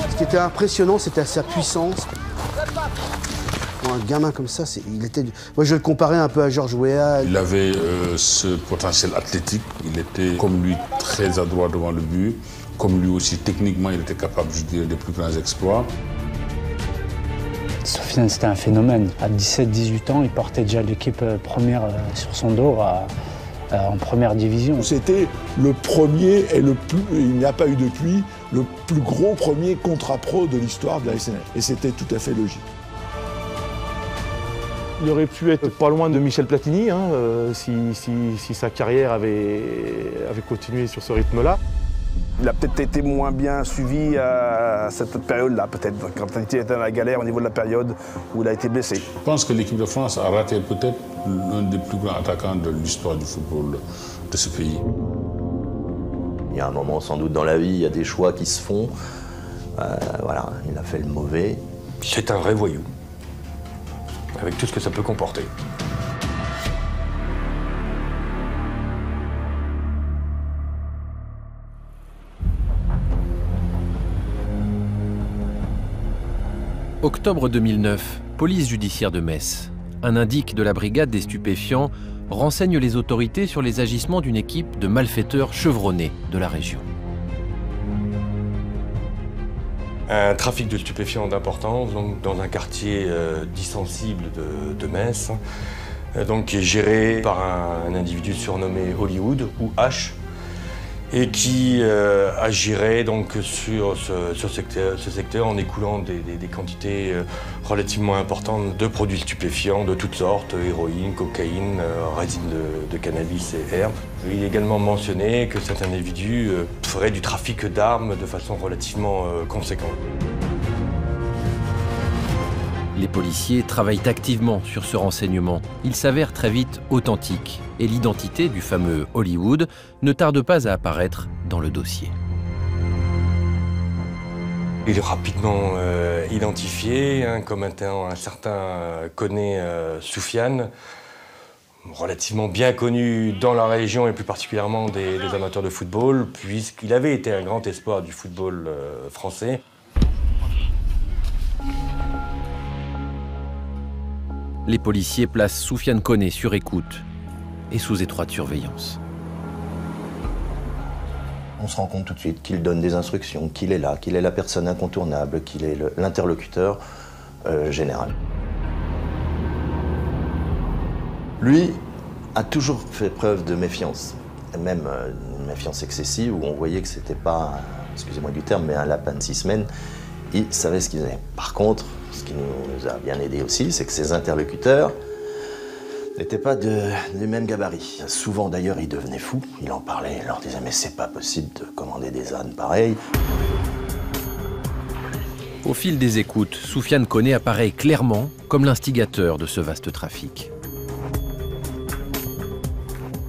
Ce qui était impressionnant, c'était sa puissance. Pour un gamin comme ça, moi je le comparais un peu à Georges Weah. Il avait ce potentiel athlétique. Il était, comme lui, très adroit devant le but. Comme lui aussi, techniquement, il était capable, je dirais, des plus grands exploits. Soufiane, c'était un phénomène. À 17-18 ans, il portait déjà l'équipe première sur son dos en première division. C'était le premier et il n'y a pas eu depuis, le plus gros premier contrat pro de l'histoire de la SNF. Et c'était tout à fait logique. Il aurait pu être pas loin de Michel Platini si sa carrière avait continué sur ce rythme-là. Il a peut-être été moins bien suivi à cette période-là, peut-être, quand il était dans la galère au niveau de la période où il a été blessé. Je pense que l'équipe de France a raté peut-être l'un des plus grands attaquants de l'histoire du football de ce pays. Il y a un moment, sans doute, dans la vie, il y a des choix qui se font. Voilà, il a fait le mauvais. C'est un vrai voyou, avec tout ce que ça peut comporter. Octobre 2009, police judiciaire de Metz. Un indique de la brigade des stupéfiants renseigne les autorités sur les agissements d'une équipe de malfaiteurs chevronnés de la région. Un trafic de stupéfiants d'importance dans un quartier dit sensible de Metz, qui est géré par un individu surnommé Hollywood ou H, et qui agirait donc sur ce secteur en écoulant des quantités relativement importantes de produits stupéfiants de toutes sortes, héroïne, cocaïne, résine de cannabis et herbe. Il est également mentionné que cet individu ferait du trafic d'armes de façon relativement conséquente. Les policiers travaillent activement sur ce renseignement. Il s'avère très vite authentique et l'identité du fameux Hollywood ne tarde pas à apparaître dans le dossier. Il est rapidement identifié comme étant un certain Koné Soufiane, relativement bien connu dans la région et plus particulièrement des amateurs de football, puisqu'il avait été un grand espoir du football français. Les policiers placent Soufiane Koné sur écoute et sous étroite surveillance. On se rend compte tout de suite qu'il donne des instructions, qu'il est là, qu'il est la personne incontournable, qu'il est l'interlocuteur général. Lui a toujours fait preuve de méfiance, même une méfiance excessive où on voyait que c'était pas, excusez-moi du terme, mais un lapin de 6 semaines. Il savait ce qu'il faisait. Par contre, ce qui nous a bien aidé aussi, c'est que ses interlocuteurs n'étaient pas du même gabarit. Souvent d'ailleurs, il devenait fou. Il en parlait, il leur disait « mais c'est pas possible de commander des ânes pareils ». Au fil des écoutes, Soufiane Koné apparaît clairement comme l'instigateur de ce vaste trafic.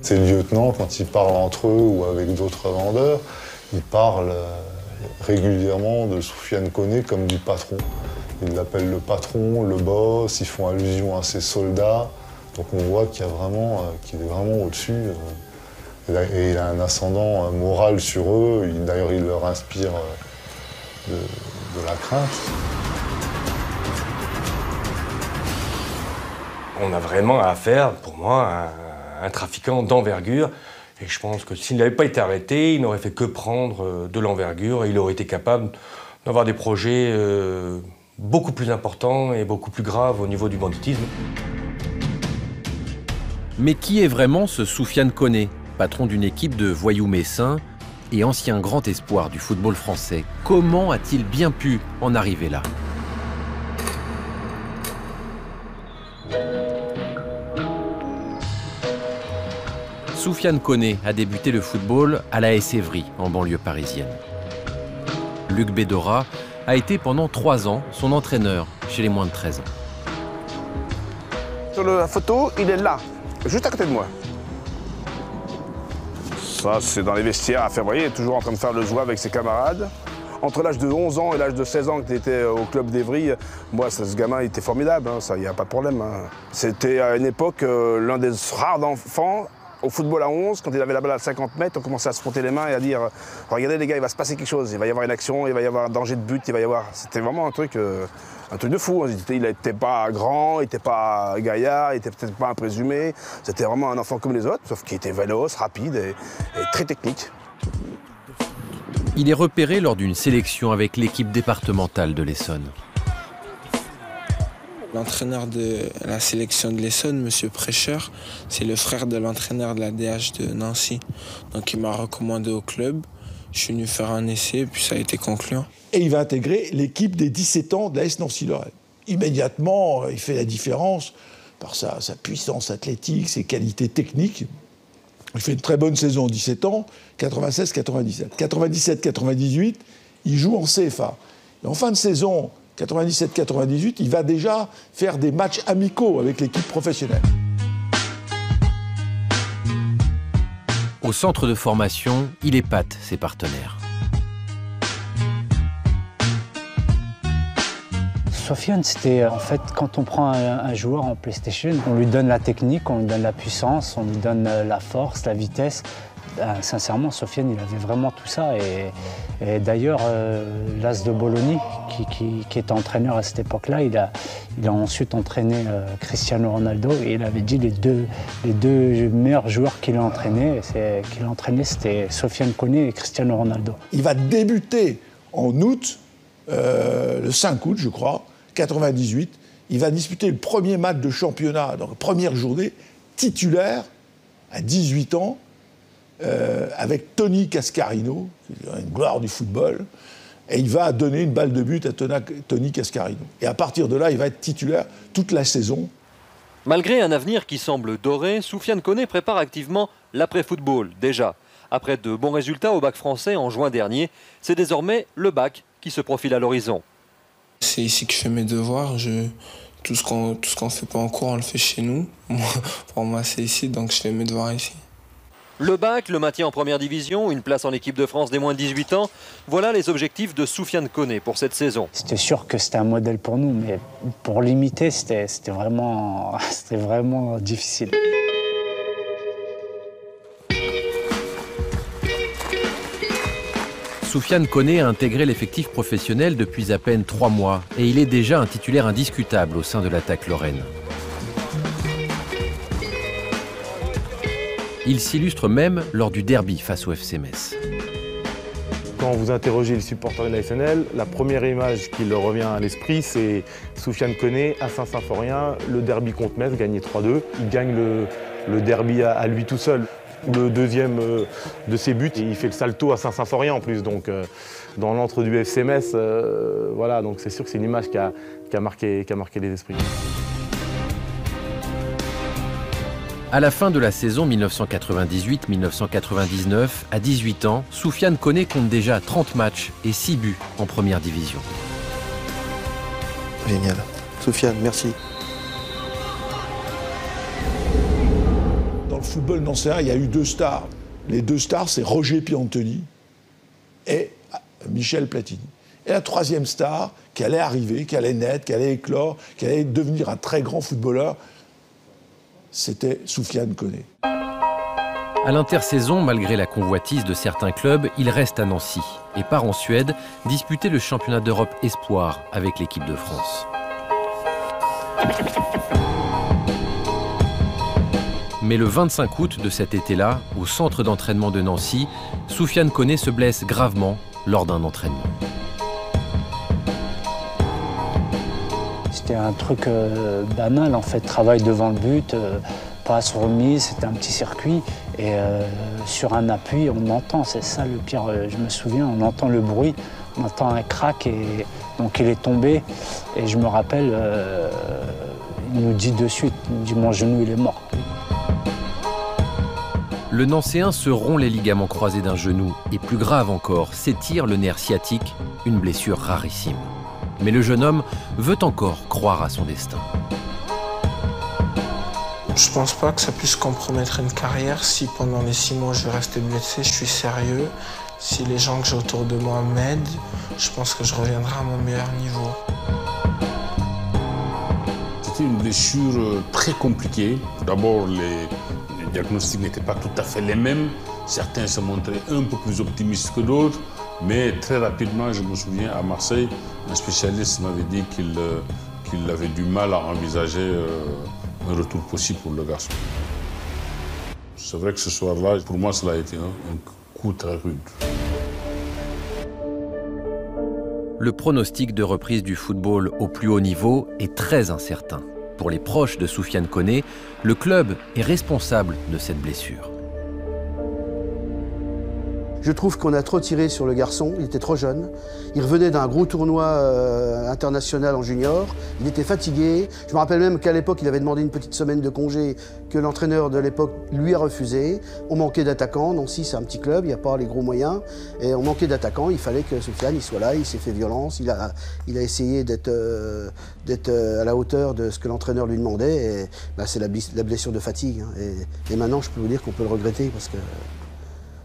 Ces lieutenants, quand ils parlent entre eux ou avec d'autres vendeurs, ils parlent régulièrement de Soufiane Koné comme du patron. Ils l'appellent le patron, le boss, ils font allusion à ses soldats. Donc on voit qu'il est vraiment au-dessus. Et il a un ascendant moral sur eux. D'ailleurs, il leur inspire de la crainte. On a vraiment affaire, pour moi, à un trafiquant d'envergure. Et je pense que s'il n'avait pas été arrêté, il n'aurait fait que prendre de l'envergure et il aurait été capable d'avoir des projets beaucoup plus importants et beaucoup plus graves au niveau du banditisme. Mais qui est vraiment ce Soufiane Koné, patron d'une équipe de voyous messins et ancien grand espoir du football français? Comment a-t-il bien pu en arriver là? Soufiane Koné a débuté le football à la AS Évry, en banlieue parisienne. Luc Bédora a été pendant 3 ans son entraîneur chez les moins de 13 ans. Sur la photo, il est là, juste à côté de moi. Ça, c'est dans les vestiaires à faire, vous voyez, il est toujours en train de faire le jouet avec ses camarades. Entre l'âge de 11 ans et l'âge de 16 ans que tu étais au club d'Évry, moi, ce gamin, il était formidable, hein, ça, il n'y a pas de problème. Hein. C'était à une époque l'un des rares enfants Au football à 11, quand il avait la balle à 50 mètres, on commençait à se frotter les mains et à dire « Regardez les gars, il va se passer quelque chose, il va y avoir une action, il va y avoir un danger de but, il va y avoir... » C'était vraiment un truc de fou. Il n'était pas grand, il n'était pas gaillard, il n'était peut-être pas un présumé. C'était vraiment un enfant comme les autres, sauf qu'il était véloce, rapide et très technique. Il est repéré lors d'une sélection avec l'équipe départementale de l'Essonne. L'entraîneur de la sélection de l'Essonne, M. Prêcheur, c'est le frère de l'entraîneur de la DH de Nancy. Donc il m'a recommandé au club. Je suis venu faire un essai, puis ça a été concluant. Et il va intégrer l'équipe des 17 ans de l'AS Nancy-Lorraine. Immédiatement, il fait la différence par sa puissance athlétique, ses qualités techniques. Il fait une très bonne saison en 17 ans, 96-97. 97-98, il joue en CFA. Et en fin de saison, 97-98, il va déjà faire des matchs amicaux avec l'équipe professionnelle. Au centre de formation, il épate ses partenaires. Sofiane, c'était en fait quand on prend un joueur en PlayStation, on lui donne la technique, on lui donne la puissance, on lui donne la force, la vitesse. Sincèrement, Sofiane, il avait vraiment tout ça. Et d'ailleurs, l'As de Bologna, qui était entraîneur à cette époque-là, il a ensuite entraîné Cristiano Ronaldo. Et il avait dit les deux meilleurs joueurs qu'il a entraînés, c'était Sofiane Koné et Cristiano Ronaldo. Il va débuter en août, le 5 août, je crois, 98. Il va disputer le premier match de championnat, donc première journée, titulaire, à 18 ans, avec Tony Cascarino, qui est une gloire du football, et il va donner une balle de but à Tony Cascarino. Et à partir de là, il va être titulaire toute la saison. Malgré un avenir qui semble doré, Soufiane Koné prépare activement l'après-football, déjà. Après de bons résultats au bac français en juin dernier, c'est désormais le bac qui se profile à l'horizon. C'est ici que je fais mes devoirs. Tout ce qu'on fait pas en cours, on le fait chez nous. Pour moi, c'est ici, donc je fais mes devoirs ici. Le bac, le maintien en première division, une place en équipe de France des moins de 18 ans, voilà les objectifs de Soufiane Koné pour cette saison. C'était sûr que c'était un modèle pour nous, mais pour l'imiter, c'était vraiment difficile. Soufiane Koné a intégré l'effectif professionnel depuis à peine 3 mois et il est déjà un titulaire indiscutable au sein de l'attaque lorraine. Il s'illustre même lors du derby face au FC Metz. Quand vous interrogez les supporters de la SNL, la première image qui leur revient à l'esprit, c'est Soufiane Koné à Saint-Symphorien, le derby contre Metz, gagné 3-2. Il gagne le derby à lui tout seul. Le deuxième de ses buts, il fait le salto à Saint-Symphorien en plus, donc dans l'antre du FC Metz. Voilà, donc c'est sûr que c'est une image qui a marqué les esprits. À la fin de la saison 1998-1999, à 18 ans, Soufiane Koné compte déjà 30 matchs et 6 buts en première division. Génial. Soufiane, merci. Dans le football nancéen, il y a eu 2 stars. Les 2 stars, c'est Roger Piantoni et Michel Platini. Et la 3e star, qui allait arriver, qui allait naître, qui allait éclore, qui allait devenir un très grand footballeur, c'était Soufiane Koné. À l'intersaison, malgré la convoitise de certains clubs, il reste à Nancy et part en Suède disputer le championnat d'Europe Espoir avec l'équipe de France. Mais le 25 août de cet été-là, au centre d'entraînement de Nancy, Soufiane Koné se blesse gravement lors d'un entraînement. C'était un truc banal en fait, travail devant le but, passe remise, c'était un petit circuit. Et sur un appui, on entend, c'est ça le pire, je me souviens, on entend le bruit, on entend un crack et donc il est tombé. Et je me rappelle, il nous dit de suite, il dit mon genou il est mort. Le Nancéen se rompt les ligaments croisés d'un genou et plus grave encore, s'étire le nerf sciatique, une blessure rarissime. Mais le jeune homme veut encore croire à son destin. Je pense pas que ça puisse compromettre une carrière si pendant les 6 mois je vais rester blessé, je suis sérieux. Si les gens que j'ai autour de moi m'aident, je pense que je reviendrai à mon meilleur niveau. C'était une blessure très compliquée. D'abord, diagnostics n'étaient pas tout à fait les mêmes. Certains se montraient un peu plus optimistes que d'autres. Mais très rapidement, je me souviens, à Marseille, un spécialiste m'avait dit qu'il avait du mal à envisager un retour possible pour le garçon. C'est vrai que ce soir-là, pour moi, cela a été un coup très rude. Le pronostic de reprise du football au plus haut niveau est très incertain. Pour les proches de Soufiane Koné, le club est responsable de cette blessure. Je trouve qu'on a trop tiré sur le garçon, il était trop jeune. Il revenait d'un gros tournoi international en junior, il était fatigué. Je me rappelle même qu'à l'époque, il avait demandé une petite semaine de congé que l'entraîneur de l'époque lui a refusé. On manquait d'attaquants, Nancy c'est un petit club, il n'y a pas les gros moyens. Et on manquait d'attaquants, il fallait que Soufiane il soit là, il s'est fait violence, il a essayé d'être à la hauteur de ce que l'entraîneur lui demandait. Et bah, c'est la blessure de fatigue. Hein. Et maintenant, je peux vous dire qu'on peut le regretter parce que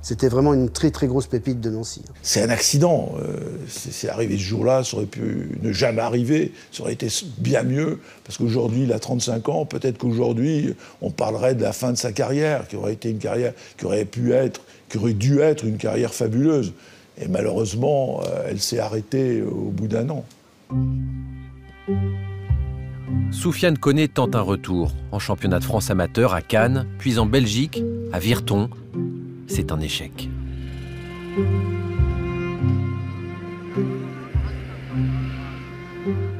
c'était vraiment une très très grosse pépite de Nancy. C'est un accident. C'est arrivé ce jour-là, ça aurait pu ne jamais arriver. Ça aurait été bien mieux, parce qu'aujourd'hui, il a 35 ans. Peut-être qu'aujourd'hui, on parlerait de la fin de sa carrière, qui aurait été une carrière qui aurait dû être une carrière fabuleuse. Et malheureusement, elle s'est arrêtée au bout d'un an. Soufiane Koné tente un retour en championnat de France amateur à Cannes, puis en Belgique, à Virton. C'est un échec.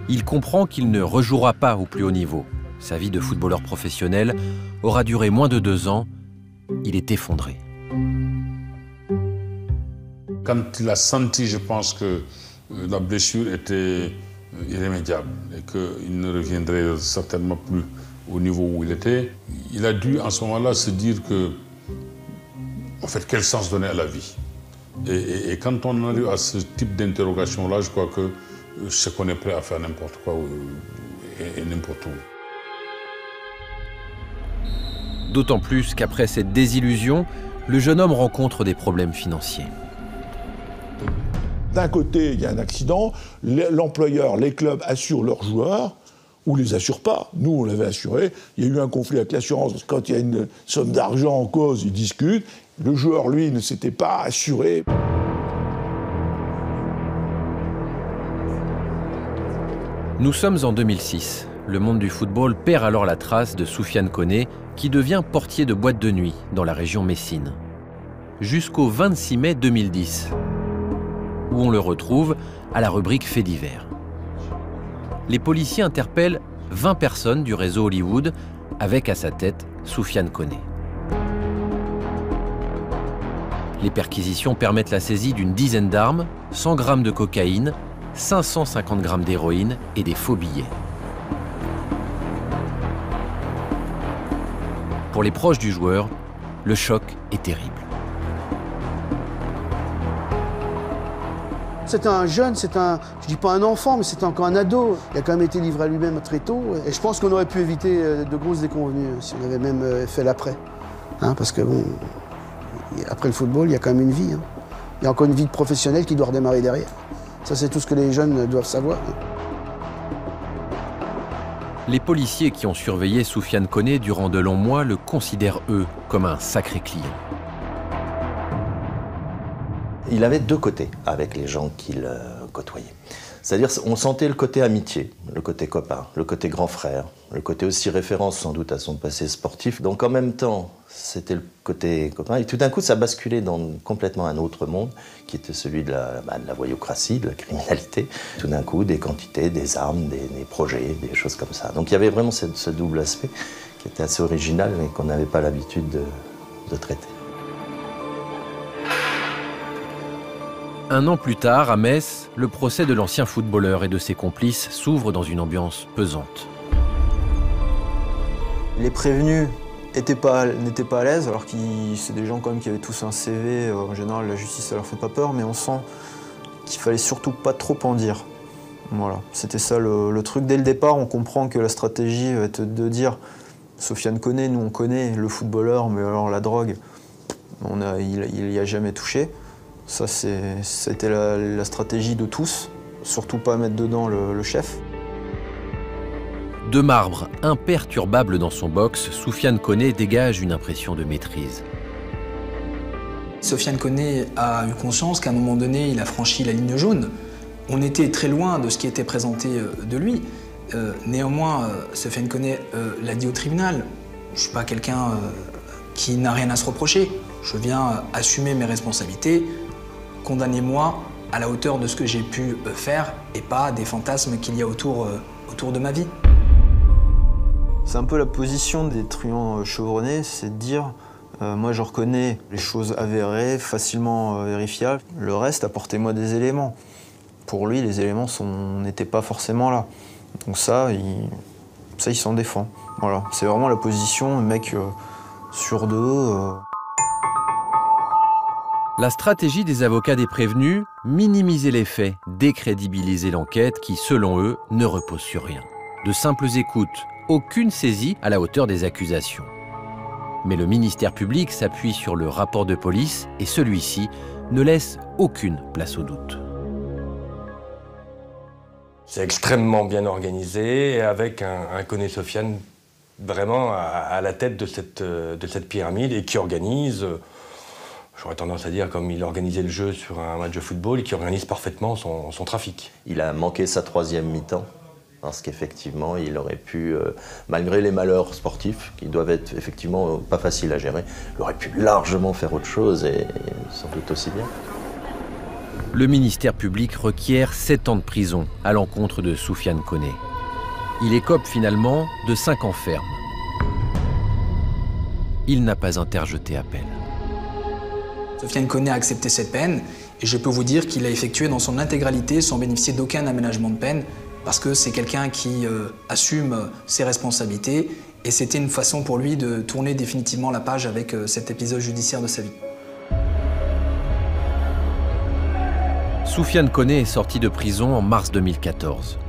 Il comprend qu'il ne rejouera pas au plus haut niveau. Sa vie de footballeur professionnel aura duré moins de 2 ans. Il est effondré. Quand il a senti, je pense que la blessure était irrémédiable et qu'il ne reviendrait certainement plus au niveau où il était, il a dû en ce moment-là se dire que en fait, quel sens donner à la vie? Et quand on arrive à ce type d'interrogation-là, je crois que c'est qu'on est prêt à faire n'importe quoi et n'importe où. D'autant plus qu'après cette désillusion, le jeune homme rencontre des problèmes financiers. D'un côté, il y a un accident, l'employeur, les clubs assurent leurs joueurs, ou les assurent pas. Nous, on l'avait assuré. Il y a eu un conflit avec l'assurance. Quand il y a une somme d'argent en cause, ils discutent. Le joueur, lui, ne s'était pas assuré. Nous sommes en 2006. Le monde du football perd alors la trace de Soufiane Koné, qui devient portier de boîte de nuit dans la région Messine. Jusqu'au 26 mai 2010, où on le retrouve à la rubrique Faits divers. Les policiers interpellent 20 personnes du réseau Hollywood, avec à sa tête Soufiane Koné. Les perquisitions permettent la saisie d'une dizaine d'armes, 100 grammes de cocaïne, 550 grammes d'héroïne et des faux billets. Pour les proches du joueur, le choc est terrible. C'est un jeune, je dis pas un enfant, mais c'est encore un ado. Il a quand même été livré à lui-même très tôt. Et je pense qu'on aurait pu éviter de grosses déconvenues si on avait même fait l'après. Hein, parce que bon, après le football, il y a quand même une vie. Hein. Il y a encore une vie professionnelle qui doit redémarrer derrière. Ça, c'est tout ce que les jeunes doivent savoir. Les policiers qui ont surveillé Soufiane Koné durant de longs mois le considèrent, eux, comme un sacré client. Il avait deux côtés avec les gens qu'il côtoyait. C'est-à-dire, on sentait le côté amitié, le côté copain, le côté grand frère, le côté aussi référence sans doute à son passé sportif. Donc en même temps, c'était le côté copain. Et tout d'un coup, ça basculait dans complètement un autre monde, qui était celui de la voyoucratie, de la criminalité. Tout d'un coup, des quantités, des armes, des projets, des choses comme ça. Donc il y avait vraiment ce double aspect qui était assez original, mais qu'on n'avait pas l'habitude de traiter. Un an plus tard, à Metz, le procès de l'ancien footballeur et de ses complices s'ouvre dans une ambiance pesante. Les prévenus n'étaient pas à l'aise, alors que c'est des gens quand même qui avaient tous un CV. En général, la justice, ça leur fait pas peur, mais on sent qu'il fallait surtout pas trop en dire. Voilà, c'était ça le truc. Dès le départ, on comprend que la stratégie va être de dire Soufiane Koné, nous on connaît le footballeur, mais alors la drogue, il y a jamais touché. Ça, c'était la stratégie de tous, surtout pas mettre dedans le chef. De marbre, imperturbable dans son box, Soufiane Koné dégage une impression de maîtrise. Soufiane Koné a eu conscience qu'à un moment donné, il a franchi la ligne jaune. On était très loin de ce qui était présenté de lui. Néanmoins, Soufiane Koné l'a dit au tribunal. Je ne suis pas quelqu'un qui n'a rien à se reprocher. Je viens assumer mes responsabilités. Condamnez-moi à la hauteur de ce que j'ai pu faire et pas des fantasmes qu'il y a autour de ma vie. C'est un peu la position des truands chevronnés, c'est de dire moi je reconnais les choses avérées, facilement vérifiables. Le reste, apportez-moi des éléments. Pour lui, les éléments n'étaient pas forcément là. Donc ça, il s'en défend. Voilà. C'est vraiment la position, un mec sur deux. La stratégie des avocats des prévenus, minimiser les faits, décrédibiliser l'enquête qui, selon eux, ne repose sur rien. De simples écoutes, aucune saisie à la hauteur des accusations. Mais le ministère public s'appuie sur le rapport de police et celui-ci ne laisse aucune place au doute. C'est extrêmement bien organisé et avec un Koné Soufiane vraiment à la tête de cette pyramide et qui organise, j'aurais tendance à dire comme il organisait le jeu sur un match de football et qui organise parfaitement son trafic. Il a manqué sa troisième mi-temps. Parce qu'effectivement, il aurait pu, malgré les malheurs sportifs, qui doivent être effectivement pas faciles à gérer, il aurait pu largement faire autre chose et sans doute aussi bien. Le ministère public requiert 7 ans de prison à l'encontre de Soufiane Koné. Il écope finalement de 5 ans ferme. Il n'a pas interjeté appel. Soufiane Koné a accepté cette peine et je peux vous dire qu'il l'a effectuée dans son intégralité sans bénéficier d'aucun aménagement de peine. Parce que c'est quelqu'un qui assume ses responsabilités et c'était une façon pour lui de tourner définitivement la page avec cet épisode judiciaire de sa vie. Soufiane Koné est sorti de prison en mars 2014.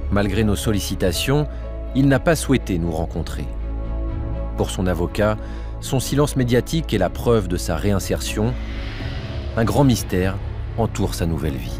Malgré nos sollicitations, il n'a pas souhaité nous rencontrer. Pour son avocat, son silence médiatique est la preuve de sa réinsertion. Un grand mystère entoure sa nouvelle vie.